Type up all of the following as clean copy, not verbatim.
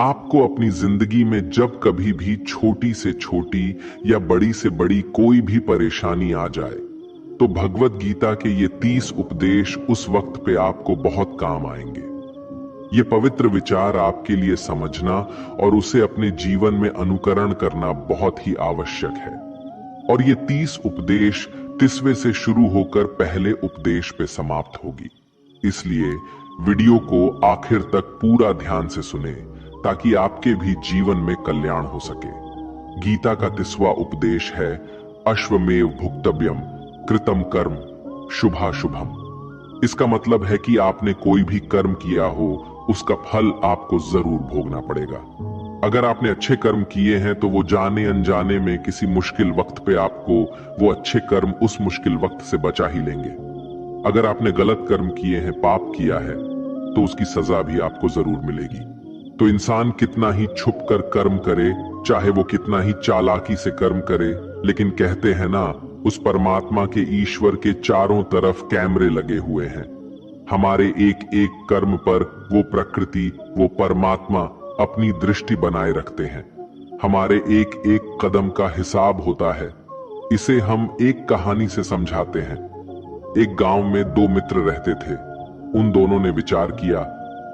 आपको अपनी जिंदगी में जब कभी भी छोटी से छोटी या बड़ी से बड़ी कोई भी परेशानी आ जाए तो भगवत गीता के ये 30 उपदेश उस वक्त पे आपको बहुत काम आएंगे। ये पवित्र विचार आपके लिए समझना और उसे अपने जीवन में अनुकरण करना बहुत ही आवश्यक है। और ये 30 उपदेश 30वें से शुरू होकर पहले उपदेश पे समाप्त होगी। इसलिए वीडियो को आखिर तक पूरा ध्यान से सुने ताकि आपके भी जीवन में कल्याण हो सके। गीता का 30वां उपदेश है अश्वमेव भुक्तव्यम कृतम कर्म शुभाशुभम। इसका मतलब है कि आपने कोई भी कर्म किया हो उसका फल आपको जरूर भोगना पड़ेगा। अगर आपने अच्छे कर्म किए हैं तो वो जाने अनजाने में किसी मुश्किल वक्त पे आपको वो अच्छे कर्म उस मुश्किल वक्त से बचा ही लेंगे। अगर आपने गलत कर्म किए हैं, पाप किया है, तो उसकी सजा भी आपको जरूर मिलेगी। तो इंसान कितना ही छुप कर कर्म करे, चाहे वो कितना ही चालाकी से कर्म करे, लेकिन कहते हैं ना, उस परमात्मा के ईश्वर के चारों तरफ कैमरे लगे हुए हैं। हमारे एक एक कर्म पर वो प्रकृति, वो परमात्मा अपनी दृष्टि बनाए रखते हैं। हमारे एक एक कदम का हिसाब होता है। इसे हम एक कहानी से समझाते हैं। एक गांव में 2 मित्र रहते थे। उन दोनों ने विचार किया,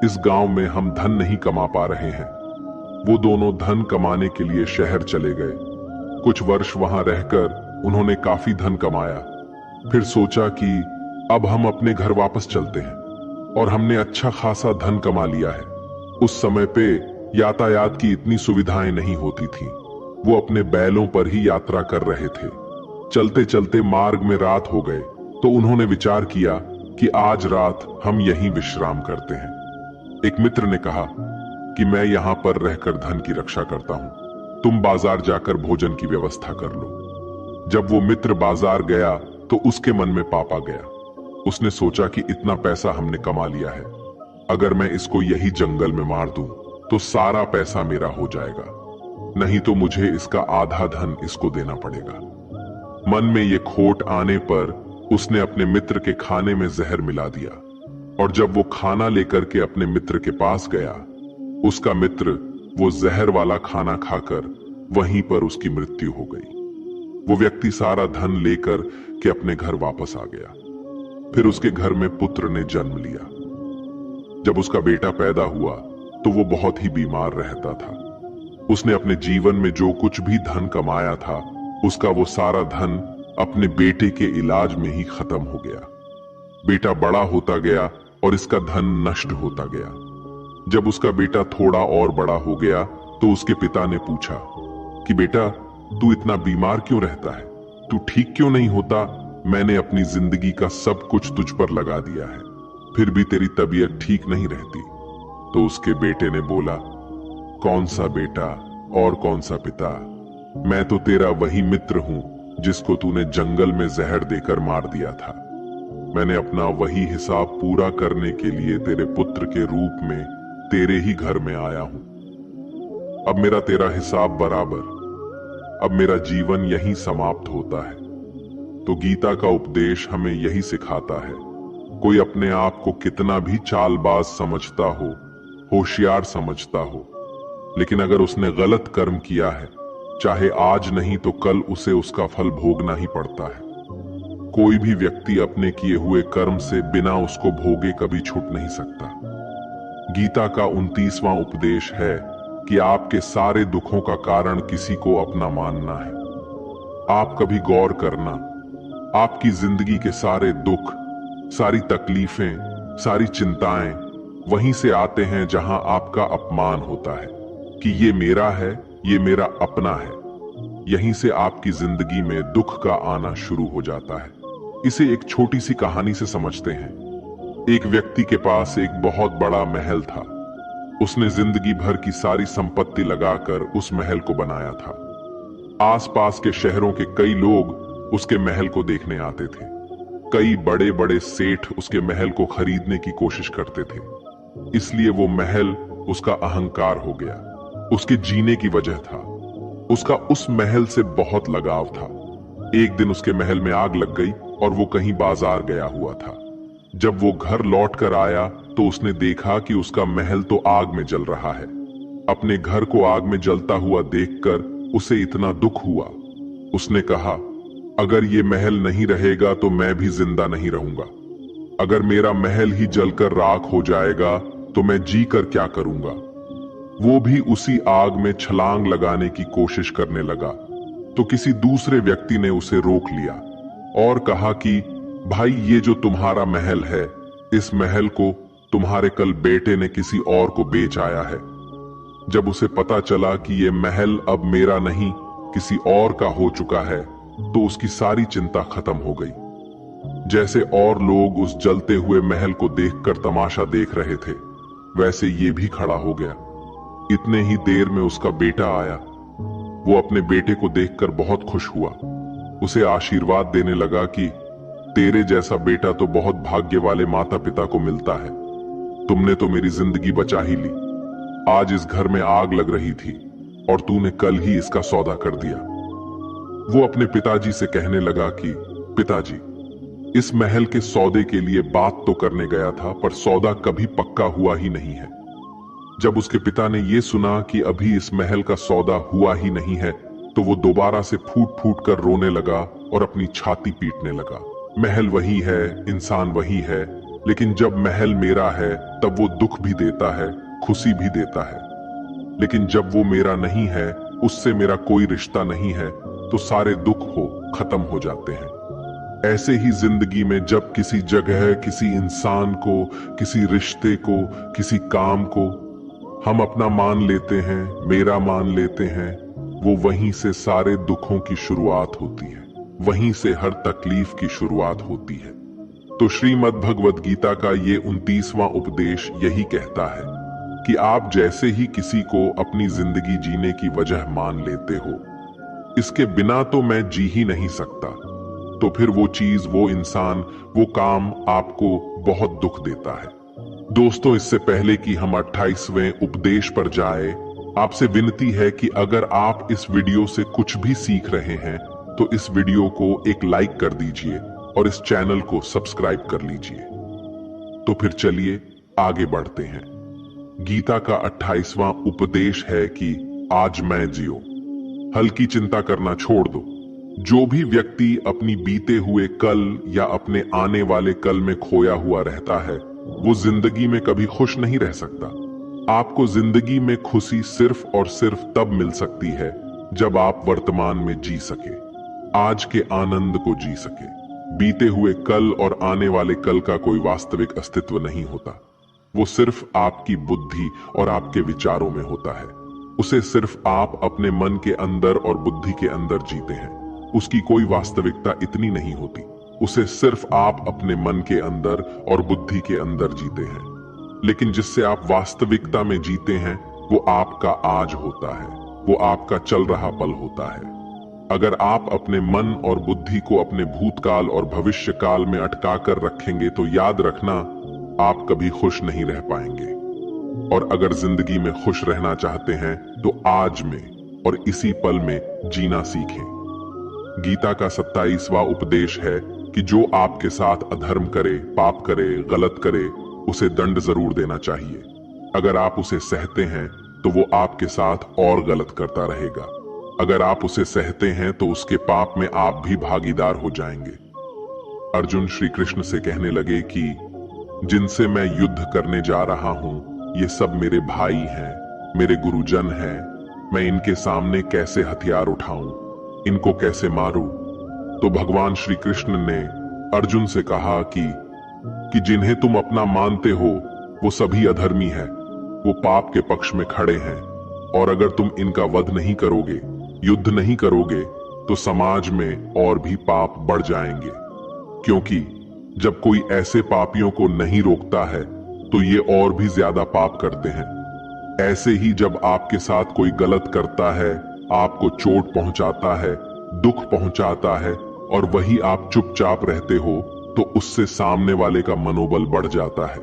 इस गांव में हम धन नहीं कमा पा रहे हैं। वो दोनों धन कमाने के लिए शहर चले गए। कुछ वर्ष वहां रहकर उन्होंने काफी धन कमाया। फिर सोचा कि अब हम अपने घर वापस चलते हैं, और हमने अच्छा खासा धन कमा लिया है। उस समय पे यातायात की इतनी सुविधाएं नहीं होती थीं। वो अपने बैलों पर ही यात्रा कर रहे थे। चलते चलते मार्ग में रात हो गए तो उन्होंने विचार किया कि आज रात हम यहीं विश्राम करते हैं। एक मित्र ने कहा कि मैं यहां पर रहकर धन की रक्षा करता हूं, तुम बाजार जाकर भोजन की व्यवस्था कर लो। जब वो मित्र बाजार गया तो उसके मन में पाप आ गया। उसने सोचा कि इतना पैसा हमने कमा लिया है, अगर मैं इसको यही जंगल में मार दूं तो सारा पैसा मेरा हो जाएगा, नहीं तो मुझे इसका आधा धन इसको देना पड़ेगा। मन में ये खोट आने पर उसने अपने मित्र के खाने में जहर मिला दिया, और जब वो खाना लेकर के अपने मित्र के पास गया, उसका मित्र वो जहर वाला खाना खाकर वहीं पर उसकी मृत्यु हो गई। वो व्यक्ति सारा धन लेकर के अपने घर वापस आ गया। फिर उसके घर में पुत्र ने जन्म लिया। जब उसका बेटा पैदा हुआ तो वो बहुत ही बीमार रहता था। उसने अपने जीवन में जो कुछ भी धन कमाया था, उसका वो सारा धन अपने बेटे के इलाज में ही खत्म हो गया। बेटा बड़ा होता गया और इसका धन नष्ट होता गया। जब उसका बेटा थोड़ा और बड़ा हो गया तो उसके पिता ने पूछा कि बेटा, तू इतना बीमार क्यों रहता है? तू ठीक क्यों नहीं होता? मैंने अपनी जिंदगी का सब कुछ तुझ पर लगा दिया है, फिर भी तेरी तबीयत ठीक नहीं रहती। तो उसके बेटे ने बोला, कौन सा बेटा और कौन सा पिता? मैं तो तेरा वही मित्र हूं जिसको तूने जंगल में जहर देकर मार दिया था। मैंने अपना वही हिसाब पूरा करने के लिए तेरे पुत्र के रूप में तेरे ही घर में आया हूं। अब मेरा तेरा हिसाब बराबर। अब मेरा जीवन यहीं समाप्त होता है। तो गीता का उपदेश हमें यही सिखाता है, कोई अपने आप को कितना भी चालबाज समझता हो, होशियार समझता हो, लेकिन अगर उसने गलत कर्म किया है, चाहे आज नहीं तो कल उसे उसका फल भोगना ही पड़ता है। कोई भी व्यक्ति अपने किए हुए कर्म से बिना उसको भोगे कभी छूट नहीं सकता। गीता का 29वां उपदेश है कि आपके सारे दुखों का कारण किसी को अपना मानना है। आप कभी गौर करना, आपकी जिंदगी के सारे दुख, सारी तकलीफें, सारी चिंताएं वहीं से आते हैं जहां आपका अपमान होता है कि ये मेरा है, ये मेरा अपना है। यहीं से आपकी जिंदगी में दुख का आना शुरू हो जाता है। इसे एक छोटी सी कहानी से समझते हैं। एक व्यक्ति के पास एक बहुत बड़ा महल था। उसने जिंदगी भर की सारी संपत्ति लगाकर उस महल को बनाया था। आसपास के शहरों के कई लोग उसके महल को देखने आते थे। कई बड़े बड़े सेठ उसके महल को खरीदने की कोशिश करते थे। इसलिए वो महल उसका अहंकार हो गया, उसके जीने की वजह था। उसका उस महल से बहुत लगाव था। एक दिन उसके महल में आग लग गई और वो कहीं बाजार गया हुआ था। जब वो घर लौट कर आया तो उसने देखा कि उसका महल तो आग में जल रहा है। अपने घर को आग में जलता हुआ देखकर उसे इतना दुख हुआ। उसने कहा, अगर ये महल नहीं रहेगा तो मैं भी जिंदा नहीं रहूंगा। अगर मेरा महल ही जलकर राख हो जाएगा तो मैं जी कर क्या करूंगा। वो भी उसी आग में छलांग लगाने की कोशिश करने लगा तो किसी दूसरे व्यक्ति ने उसे रोक लिया और कहा कि भाई, ये जो तुम्हारा महल है, इस महल को तुम्हारे कल बेटे ने किसी और को बेच आया है। जब उसे पता चला कि ये महल अब मेरा नहीं किसी और का हो चुका है तो उसकी सारी चिंता खत्म हो गई। जैसे और लोग उस जलते हुए महल को देखकर तमाशा देख रहे थे, वैसे ये भी खड़ा हो गया। इतने ही देर में उसका बेटा आया। वो अपने बेटे को देखकर बहुत खुश हुआ। उसे आशीर्वाद देने लगा कि तेरे जैसा बेटा तो बहुत भाग्य वाले माता पिता को मिलता है। तुमने तो मेरी जिंदगी बचा ही ली। आज इस घर में आग लग रही थी और तूने कल ही इसका सौदा कर दिया। वो अपने पिताजी से कहने लगा कि पिताजी, इस महल के सौदे के लिए बात तो करने गया था, पर सौदा कभी पक्का हुआ ही नहीं है। जब उसके पिता ने यह सुना कि अभी इस महल का सौदा हुआ ही नहीं है तो वो दोबारा से फूट फूट कर रोने लगा और अपनी छाती पीटने लगा। महल वही है, इंसान वही है, लेकिन जब महल मेरा है तब वो दुख भी देता है, खुशी भी देता है। लेकिन जब वो मेरा नहीं है, उससे मेरा कोई रिश्ता नहीं है, तो सारे दुख खत्म हो जाते हैं। ऐसे ही जिंदगी में जब किसी जगह, किसी इंसान को, किसी रिश्ते को, किसी काम को हम अपना मान लेते हैं, मेरा मान लेते हैं, वो वहीं से सारे दुखों की शुरुआत होती है, वहीं से हर तकलीफ की शुरुआत होती है। तो श्रीमद् भगवद गीता का ये 29वां उपदेश यही कहता है कि आप जैसे ही किसी को अपनी जिंदगी जीने की वजह मान लेते हो, इसके बिना तो मैं जी ही नहीं सकता, तो फिर वो चीज, वो इंसान, वो काम आपको बहुत दुख देता है। दोस्तों, इससे पहले कि हम 28वें उपदेश पर जाए, आपसे विनती है कि अगर आप इस वीडियो से कुछ भी सीख रहे हैं तो इस वीडियो को एक लाइक कर दीजिए और इस चैनल को सब्सक्राइब कर लीजिए। तो फिर चलिए आगे बढ़ते हैं। गीता का 28वां उपदेश है कि आज मैं जियो। हल्की चिंता करना छोड़ दो। जो भी व्यक्ति अपनी बीते हुए कल या अपने आने वाले कल में खोया हुआ रहता है, वो जिंदगी में कभी खुश नहीं रह सकता। आपको जिंदगी में खुशी सिर्फ और सिर्फ तब मिल सकती है जब आप वर्तमान में जी सके, आज के आनंद को जी सके। बीते हुए कल और आने वाले कल का कोई वास्तविक अस्तित्व नहीं होता। वो सिर्फ आपकी बुद्धि और आपके विचारों में होता है। उसे सिर्फ आप अपने मन के अंदर और बुद्धि के अंदर जीते हैं। उसकी कोई वास्तविकता इतनी नहीं होती। उसे सिर्फ आप अपने मन के अंदर और बुद्धि के अंदर जीते हैं। लेकिन जिससे आप वास्तविकता में जीते हैं, वो आपका आज होता है, वो आपका चल रहा पल होता है। अगर आप अपने मन और बुद्धि को अपने भूतकाल और भविष्य काल में अटका कर रखेंगे तो याद रखना, आप कभी खुश नहीं रह पाएंगे। और अगर जिंदगी में खुश रहना चाहते हैं तो आज में और इसी पल में जीना सीखें। गीता का 27वां उपदेश है कि जो आपके साथ अधर्म करे, पाप करे, गलत करे, उसे दंड जरूर देना चाहिए। अगर आप उसे सहते हैं तो वो आपके साथ और गलत करता रहेगा। अगर आप उसे सहते हैं तो उसके पाप में आप भी भागीदार हो जाएंगे। अर्जुन श्री कृष्ण से कहने लगे कि जिनसे मैं युद्ध करने जा रहा हूं, ये सब मेरे भाई हैं, मेरे गुरुजन हैं। मैं इनके सामने कैसे हथियार उठाऊं, इनको कैसे मारूं? तो भगवान श्री कृष्ण ने अर्जुन से कहा कि जिन्हें तुम अपना मानते हो वो सभी अधर्मी हैं, वो पाप के पक्ष में खड़े हैं, और अगर तुम इनका वध नहीं करोगे, युद्ध नहीं करोगे, तो समाज में और भी पाप बढ़ जाएंगे। क्योंकि जब कोई ऐसे पापियों को नहीं रोकता है तो ये और भी ज्यादा पाप करते हैं। ऐसे ही जब आपके साथ कोई गलत करता है, आपको चोट पहुंचाता है, दुख पहुंचाता है, और वही आप चुपचाप रहते हो, तो उससे सामने वाले का मनोबल बढ़ जाता है।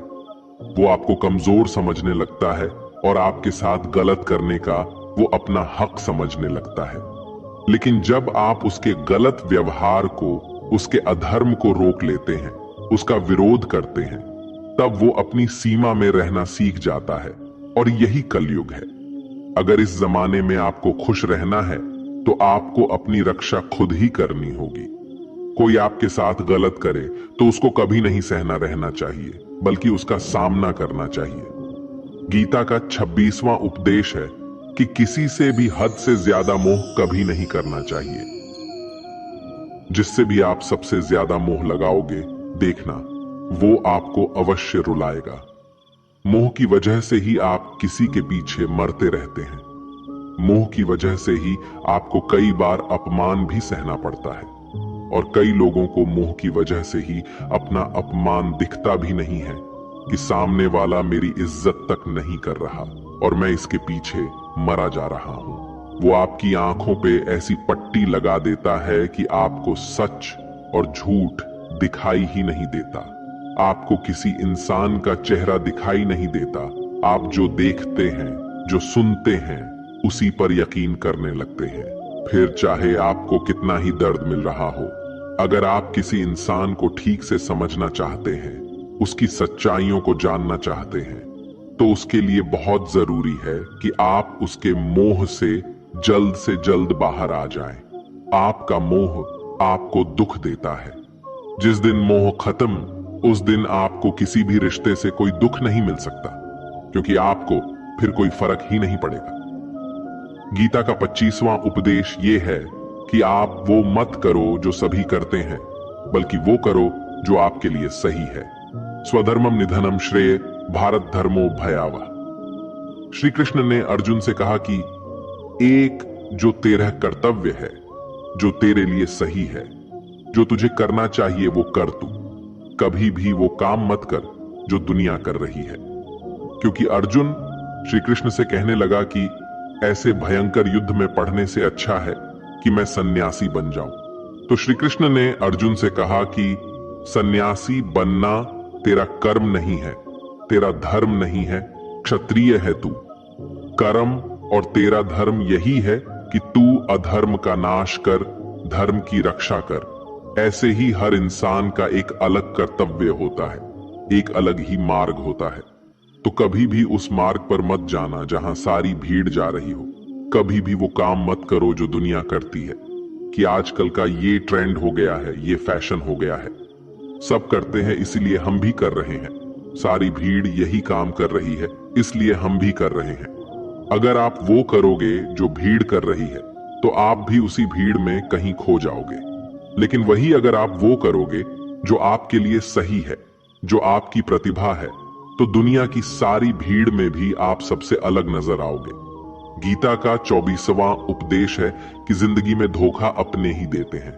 वो आपको कमजोर समझने लगता है और आपके साथ गलत करने का वो अपना हक समझने लगता है। लेकिन जब आप उसके गलत व्यवहार को, उसके अधर्म को रोक लेते हैं, उसका विरोध करते हैं, तब वो अपनी सीमा में रहना सीख जाता है। और यही कलयुग है। अगर इस जमाने में आपको खुश रहना है तो आपको अपनी रक्षा खुद ही करनी होगी। कोई आपके साथ गलत करे तो उसको कभी नहीं सहना रहना चाहिए, बल्कि उसका सामना करना चाहिए। गीता का 26वां उपदेश है कि किसी से भी हद से ज्यादा मोह कभी नहीं करना चाहिए। जिससे भी आप सबसे ज्यादा मोह लगाओगे, देखना वो आपको अवश्य रुलाएगा। मोह की वजह से ही आप किसी के पीछे मरते रहते हैं। मोह की वजह से ही आपको कई बार अपमान भी सहना पड़ता है, और कई लोगों को मोह की वजह से ही अपना अपमान दिखता भी नहीं है कि सामने वाला मेरी इज्जत तक नहीं कर रहा और मैं इसके पीछे मरा जा रहा हूं। वो आपकी आंखों पे ऐसी पट्टी लगा देता है कि आपको सच और झूठ दिखाई ही नहीं देता। आपको किसी इंसान का चेहरा दिखाई नहीं देता। आप जो देखते हैं, जो सुनते हैं, उसी पर यकीन करने लगते हैं। फिर चाहे आपको कितना ही दर्द मिल रहा हो, अगर आप किसी इंसान को ठीक से समझना चाहते हैं, उसकी सच्चाइयों को जानना चाहते हैं, तो उसके लिए बहुत जरूरी है कि आप उसके मोह से जल्द बाहर आ जाएं। आपका मोह आपको दुख देता है। जिस दिन मोह खत्म, उस दिन आपको किसी भी रिश्ते से कोई दुख नहीं मिल सकता, क्योंकि आपको फिर कोई फर्क ही नहीं पड़ेगा। गीता का 25वां उपदेश ये है कि आप वो मत करो जो सभी करते हैं, बल्कि वो करो जो आपके लिए सही है। स्वधर्मम निधनम श्रेय भारत धर्मो भयावह। श्री कृष्ण ने अर्जुन से कहा कि एक जो तेरा कर्तव्य है, जो तेरे लिए सही है, जो तुझे करना चाहिए वो कर तू। कभी भी वो काम मत कर जो दुनिया कर रही है। क्योंकि अर्जुन श्री कृष्ण से कहने लगा कि ऐसे भयंकर युद्ध में पढ़ने से अच्छा है कि मैं सन्यासी बन जाऊं। तो श्री कृष्ण ने अर्जुन से कहा कि सन्यासी बनना तेरा कर्म नहीं है, तेरा धर्म नहीं है, क्षत्रिय है तू। कर्म और तेरा धर्म यही है कि तू अधर्म का नाश कर, धर्म की रक्षा कर। ऐसे ही हर इंसान का एक अलग कर्तव्य होता है, एक अलग ही मार्ग होता है। तो कभी भी उस मार्ग पर मत जाना जहां सारी भीड़ जा रही हो। कभी भी वो काम मत करो जो दुनिया करती है, कि आजकल का ये ट्रेंड हो गया है, ये फैशन हो गया है, सब करते हैं इसलिए हम भी कर रहे हैं। सारी भीड़ यही काम कर रही है इसलिए हम भी कर रहे हैं। अगर आप वो करोगे जो भीड़ कर रही है, तो आप भी उसी भीड़ में कहीं खो जाओगे। लेकिन वही अगर आप वो करोगे जो आपके लिए सही है, जो आपकी प्रतिभा है, तो दुनिया की सारी भीड़ में भी आप सबसे अलग नजर आओगे। गीता का 24वां उपदेश है कि जिंदगी में धोखा अपने ही देते हैं,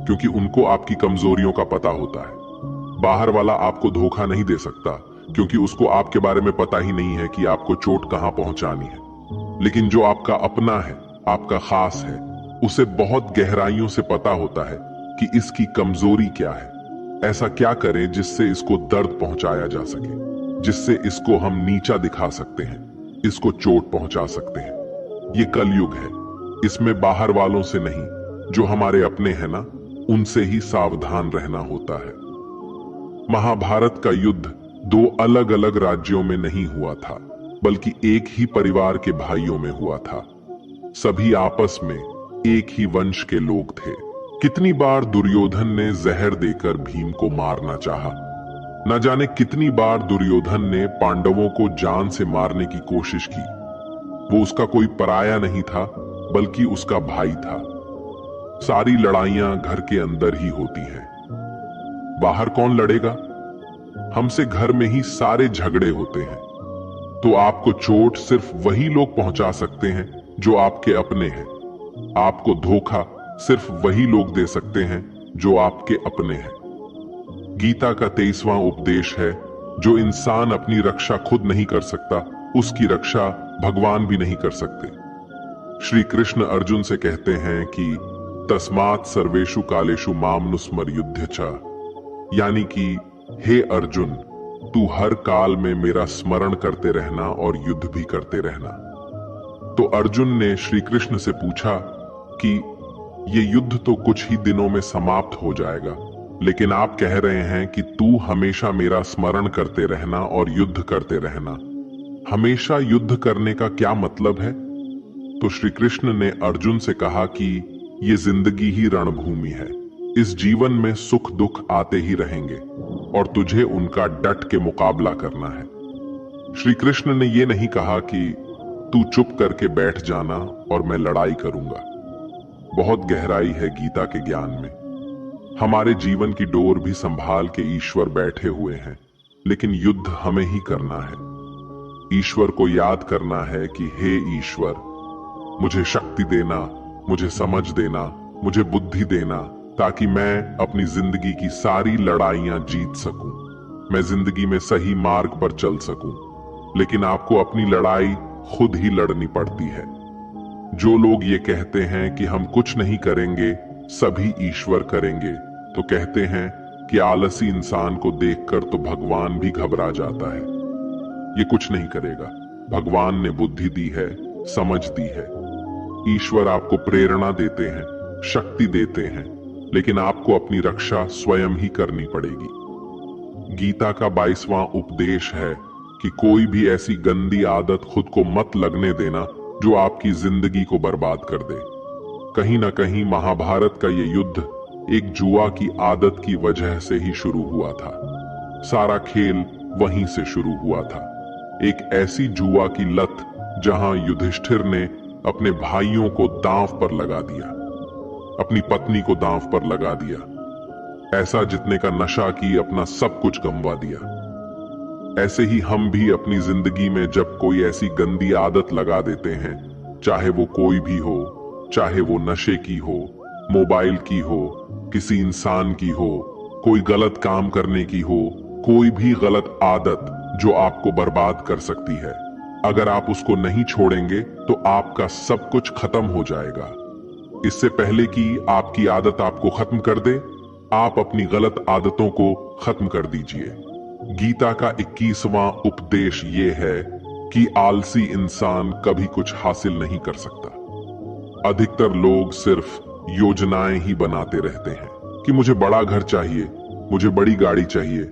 क्योंकि उनको आपकी कमजोरियों का पता होता है। बाहर वाला आपको धोखा नहीं दे सकता, क्योंकि उसको आपके बारे में पता ही नहीं है कि आपको चोट कहां पहुंचानी है। लेकिन जो आपका अपना है, आपका खास है, उसे बहुत गहराइयों से पता होता है कि इसकी कमजोरी क्या है। ऐसा क्या करें जिससे इसको दर्द पहुंचाया जा सके, जिससे इसको हम नीचा दिखा सकते हैं, इसको चोट पहुंचा सकते हैं। ये कलयुग है, इसमें बाहर वालों से नहीं, जो हमारे अपने हैं ना, उनसे ही सावधान रहना होता है। महाभारत का युद्ध दो अलग अलग राज्यों में नहीं हुआ था, बल्कि एक ही परिवार के भाइयों में हुआ था। सभी आपस में एक ही वंश के लोग थे। कितनी बार दुर्योधन ने जहर देकर भीम को मारना चाहा। न जाने कितनी बार दुर्योधन ने पांडवों को जान से मारने की कोशिश की। वो उसका कोई पराया नहीं था, बल्कि उसका भाई था। सारी लड़ाइयां घर के अंदर ही होती हैं। बाहर कौन लड़ेगा? हमसे घर में ही सारे झगड़े होते हैं। तो आपको चोट सिर्फ वही लोग पहुंचा सकते हैं जो आपके अपने हैं। आपको धोखा सिर्फ वही लोग दे सकते हैं जो आपके अपने हैं। गीता का 23वां उपदेश है, जो इंसान अपनी रक्षा खुद नहीं कर सकता, उसकी रक्षा भगवान भी नहीं कर सकते। श्री कृष्ण अर्जुन से कहते हैं कि तस्मात् सर्वेषु कालेषु माम नुस्मर युध्य च, यानी कि हे अर्जुन, तू हर काल में मेरा स्मरण करते रहना और युद्ध भी करते रहना। तो अर्जुन ने श्री कृष्ण से पूछा कि ये युद्ध तो कुछ ही दिनों में समाप्त हो जाएगा, लेकिन आप कह रहे हैं कि तू हमेशा मेरा स्मरण करते रहना और युद्ध करते रहना, हमेशा युद्ध करने का क्या मतलब है? तो श्री कृष्ण ने अर्जुन से कहा कि ये जिंदगी ही रणभूमि है। इस जीवन में सुख दुख आते ही रहेंगे और तुझे उनका डट के मुकाबला करना है। श्री कृष्ण ने ये नहीं कहा कि तू चुप करके बैठ जाना और मैं लड़ाई करूंगा। बहुत गहराई है गीता के ज्ञान में। हमारे जीवन की डोर भी संभाल के ईश्वर बैठे हुए हैं, लेकिन युद्ध हमें ही करना है। ईश्वर को याद करना है कि हे ईश्वर, मुझे शक्ति देना, मुझे समझ देना, मुझे बुद्धि देना, ताकि मैं अपनी जिंदगी की सारी लड़ाइयां जीत सकूं। मैं जिंदगी में सही मार्ग पर चल सकूं। लेकिन आपको अपनी लड़ाई खुद ही लड़नी पड़ती है। जो लोग ये कहते हैं कि हम कुछ नहीं करेंगे, सभी ईश्वर करेंगे, तो कहते हैं कि आलसी इंसान को देखकर तो भगवान भी घबरा जाता है। ये कुछ नहीं करेगा। भगवान ने बुद्धि दी है, समझ दी है। ईश्वर आपको प्रेरणा देते हैं, शक्ति देते हैं, लेकिन आपको अपनी रक्षा स्वयं ही करनी पड़ेगी। गीता का 22वां उपदेश है कि कोई भी ऐसी गंदी आदत खुद को मत लगने देना जो आपकी जिंदगी को बर्बाद कर दे। कहीं ना कहीं महाभारत का ये युद्ध एक जुआ की आदत की वजह से ही शुरू हुआ था। सारा खेल वहीं से शुरू हुआ था। एक ऐसी जुआ की लत जहां युधिष्ठिर ने अपने भाइयों को दांव पर लगा दिया, अपनी पत्नी को दांव पर लगा दिया, ऐसा जितने का नशा की अपना सब कुछ गंवा दिया। ऐसे ही हम भी अपनी जिंदगी में जब कोई ऐसी गंदी आदत लगा देते हैं, चाहे वो कोई भी हो, चाहे वो नशे की हो, मोबाइल की हो, किसी इंसान की हो, कोई गलत काम करने की हो, कोई भी गलत आदत जो आपको बर्बाद कर सकती है, अगर आप उसको नहीं छोड़ेंगे तो आपका सब कुछ खत्म हो जाएगा। इससे पहले कि आपकी आदत आपको खत्म कर दे, आप अपनी गलत आदतों को खत्म कर दीजिए। गीता का 21वां उपदेश ये है कि आलसी इंसान कभी कुछ हासिल नहीं कर सकता। अधिकतर लोग सिर्फ योजनाएं ही बनाते रहते हैं कि मुझे बड़ा घर चाहिए, मुझे बड़ी गाड़ी चाहिए,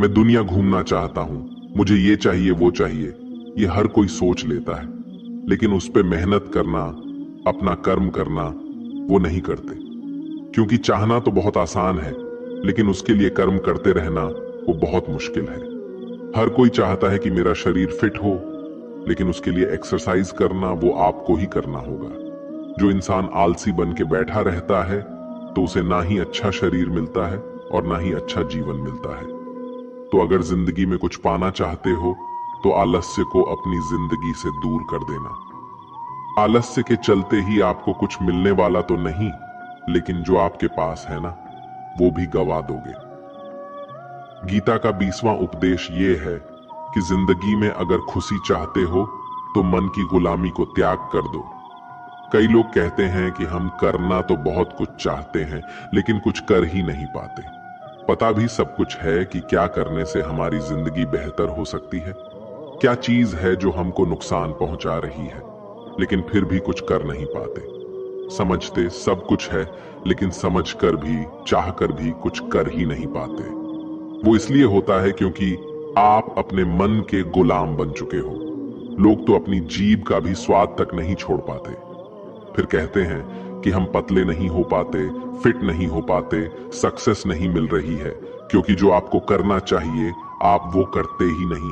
मैं दुनिया घूमना चाहता हूं, मुझे ये चाहिए वो चाहिए। ये हर कोई सोच लेता है, लेकिन उस पे मेहनत करना, अपना कर्म करना वो नहीं करते। क्योंकि चाहना तो बहुत आसान है, लेकिन उसके लिए कर्म करते रहना वो बहुत मुश्किल है। हर कोई चाहता है कि मेरा शरीर फिट हो, लेकिन उसके लिए एक्सरसाइज करना वो आपको ही करना होगा। जो इंसान आलसी बन के बैठा रहता है तो उसे ना ही अच्छा शरीर मिलता है और ना ही अच्छा जीवन मिलता है। तो अगर जिंदगी में कुछ पाना चाहते हो तो आलस्य को अपनी जिंदगी से दूर कर देना। आलस्य के चलते ही आपको कुछ मिलने वाला तो नहीं, लेकिन जो आपके पास है ना, वो भी गवा दोगे। गीता का 20वां उपदेश ये है कि जिंदगी में अगर खुशी चाहते हो तो मन की गुलामी को त्याग कर दो। कई लोग कहते हैं कि हम करना तो बहुत कुछ चाहते हैं, लेकिन कुछ कर ही नहीं पाते। पता भी सब कुछ है कि क्या करने से हमारी जिंदगी बेहतर हो सकती है, क्या चीज है जो हमको नुकसान पहुंचा रही है, लेकिन फिर भी कुछ कर नहीं पाते। समझते सब कुछ है, लेकिन समझकर भी, चाहकर भी कुछ कर ही नहीं पाते। वो इसलिए होता है क्योंकि आप अपने मन के गुलाम बन चुके हो। लोग तो अपनी जीभ का भी स्वाद तक नहीं छोड़ पाते। फिर कहते हैं कि हम पतले नहीं हो पाते, फिट नहीं हो पाते, सक्सेस नहीं मिल रही है, क्योंकि जो आपको करना चाहिए आप वो करते ही नहीं हैं।